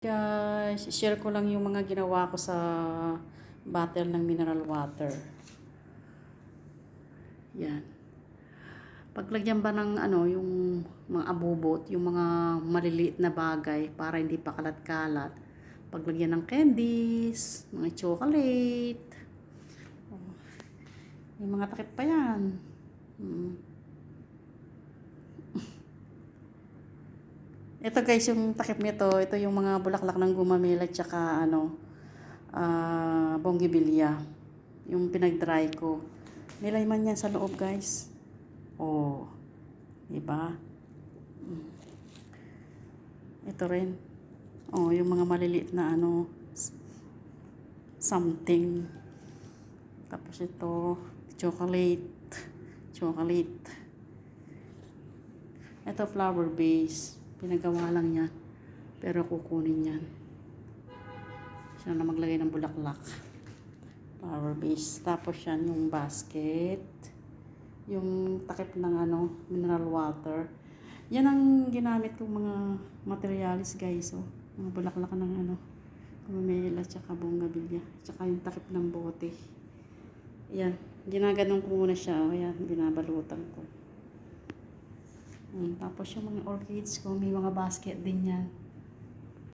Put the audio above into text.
Guys, share ko lang yung mga ginawa ko sa bottle ng mineral water. Yan. Paglagyan ba ng yung mga abubot, yung mga maliliit na bagay para hindi pa kalat-kalat. Paglagyan ng candies, mga chocolate. Oh, yung mga takip pa yan. Ito guys, yung takip nito, ito yung mga bulaklak ng gumamela tsaka bonggibilya. Yung pinag-dry ko. Nilayman yan sa loob guys. Oh, diba? Ito rin. Oh, yung mga maliliit na something. Tapos ito, chocolate. Chocolate. Ito flower base. Pinagawa lang yan. Pero kukunin yan. Siya na maglagay ng bulaklak. Flower base. Tapos yan yung basket. Yung takip ng mineral water. Yan ang ginamit kong mga materialis guys. Oh. Mga bulaklak ng gumamela tsaka bonggabilya. Tsaka yung takip ng bote. Yan. Ginaganon ko muna siya. Ayan. Binabalutan ko. Tapos yung mga orchids ko, may mga basket din yan.